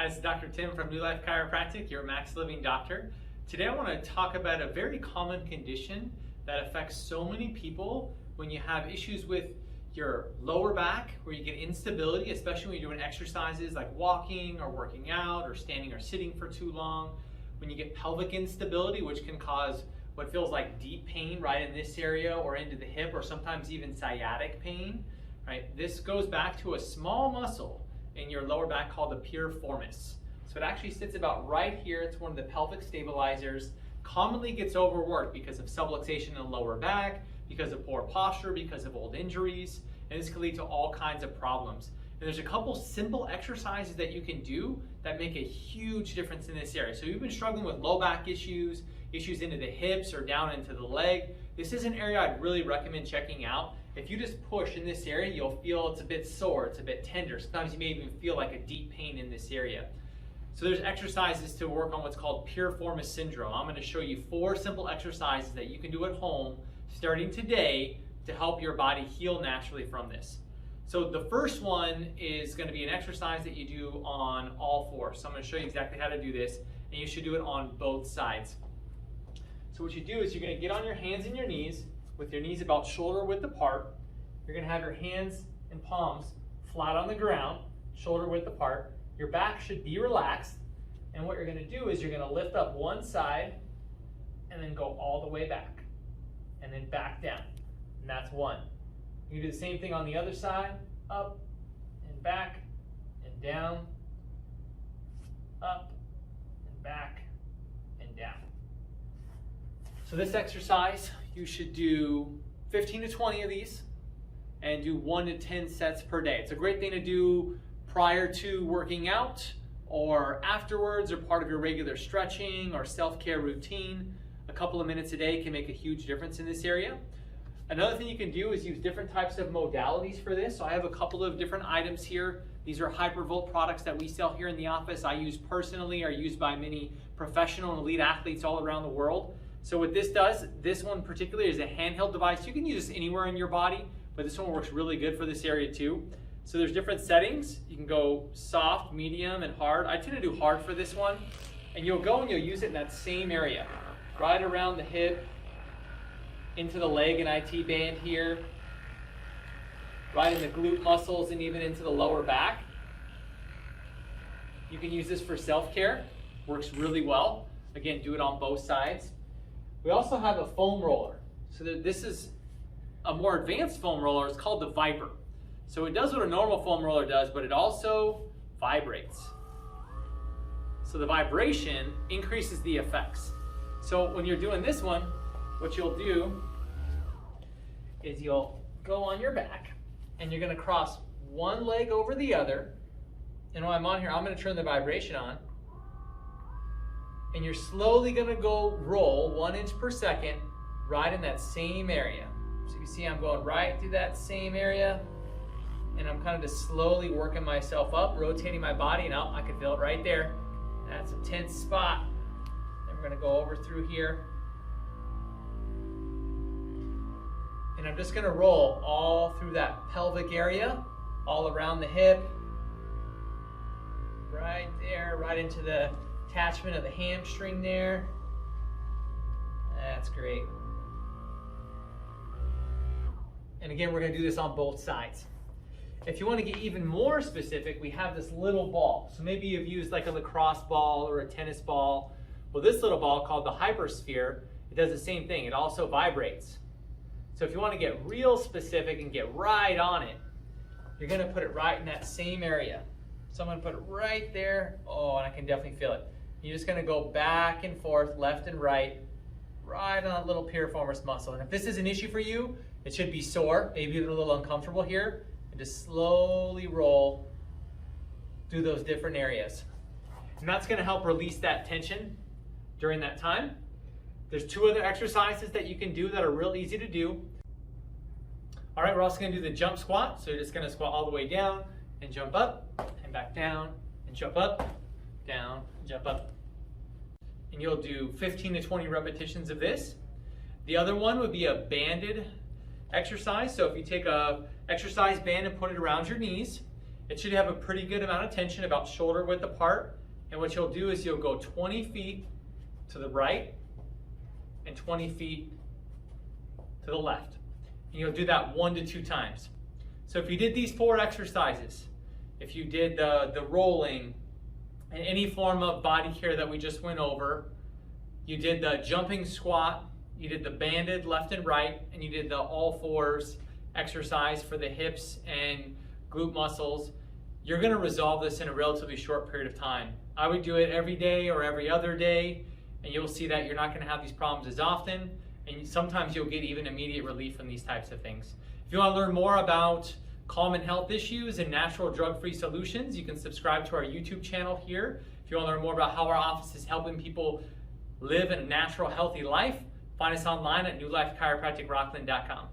Hi, this is Dr. Tim from New Life Chiropractic, your Max Living doctor. Today I want to talk about a very common condition that affects so many people when you have issues with your lower back, where you get instability, especially when you're doing exercises like walking or working out or standing or sitting for too long. When you get pelvic instability, which can cause what feels like deep pain right in this area or into the hip, or sometimes even sciatic pain, right? This goes back to a small muscle in your lower back called the piriformis. So it actually sits about right here. It's one of the pelvic stabilizers. Commonly gets overworked because of subluxation in the lower back, because of poor posture, because of old injuries, and this can lead to all kinds of problems. And there's a couple simple exercises that you can do that make a huge difference in this area. So you've been struggling with low back issues into the hips or down into the leg. This is an area I'd really recommend checking out. If you just push in this area, you'll feel it's a bit sore, it's a bit tender. Sometimes you may even feel like a deep pain in this area. So there's exercises to work on what's called piriformis syndrome. I'm going to show you 4 simple exercises that you can do at home starting today to help your body heal naturally from this. So the first one is going to be an exercise that you do on all 4. So I'm going to show you exactly how to do this, and you should do it on both sides. So what you do is you're going to get on your hands and your knees with your knees about shoulder width apart. You're going to have your hands and palms flat on the ground, shoulder width apart. Your back should be relaxed, and what you're going to do is you're going to lift up one side and then go all the way back and then back down, and that's 1. You can do the same thing on the other side, up and back and down, up and back and down. So this exercise, you should do 15 to 20 of these and do 1 to 10 sets per day. It's a great thing to do prior to working out or afterwards or part of your regular stretching or self-care routine. A couple of minutes a day can make a huge difference in this area. Another thing you can do is use different types of modalities for this. So I have a couple of different items here. These are Hypervolt products that we sell here in the office. I use personally, are used by many professional and elite athletes all around the world. So what this does, this one particularly is a handheld device. You can use this anywhere in your body, but this one works really good for this area too. So there's different settings. You can go soft, medium, and hard. I tend to do hard for this one. And you'll go and you'll use it in that same area, right around the hip, into the leg and IT band here, right in the glute muscles and even into the lower back. You can use this for self-care. Works really well. Again, do it on both sides. We also have a foam roller. So this is a more advanced foam roller. It's called the Viper. So it does what a normal foam roller does, but it also vibrates. So the vibration increases the effects. So when you're doing this one, what you'll do is you'll go on your back and you're going to cross one leg over the other. And while I'm on here, I'm going to turn the vibration on. And you're slowly going to go roll 1 inch per second right in that same area. So you see I'm going right through that same area, and I'm kind of just slowly working myself up, rotating my body, and I can feel it right there. That's a tense spot. Then we're going to go over through here. And I'm just going to roll all through that pelvic area, all around the hip, right there, right into the attachment of the hamstring there. That's great. And again, we're going to do this on both sides. If you want to get even more specific, we have this little ball. So maybe you've used like a lacrosse ball or a tennis ball. Well, this little ball called the Hypersphere, it does the same thing. It also vibrates. So if you want to get real specific and get right on it, you're going to put it right in that same area. So I'm going to put it right there. Oh, and I can definitely feel it. You're just going to go back and forth, left and right on that little piriformis muscle. And if this is an issue for you, it should be sore, maybe even a little uncomfortable here. And just slowly roll through those different areas. And that's going to help release that tension during that time. There's 2 other exercises that you can do that are real easy to do. All right, we're also going to do the jump squat. So you're just going to squat all the way down and jump up and back down and jump up, down, and jump up. And you'll do 15 to 20 repetitions of this. The other one would be a banded exercise. So if you take a exercise band and put it around your knees, It should have a pretty good amount of tension, about shoulder width apart. And what you'll do is you'll go 20 feet to the right and 20 feet to the left. And you'll do that 1 to 2 times. So if you did these 4 exercises, if you did the rolling and any form of body care that we just went over, you did the jumping squat, you did the banded left and right, and you did the all fours exercise for the hips and glute muscles, you're going to resolve this in a relatively short period of time. I would do it every day or every other day, and you'll see that you're not going to have these problems as often, and sometimes you'll get even immediate relief from these types of things. If you want to learn more about common health issues and natural drug-free solutions, you can subscribe to our YouTube channel here. If you want to learn more about how our office is helping people live a natural, healthy life, find us online at newlifechiropracticrockland.com.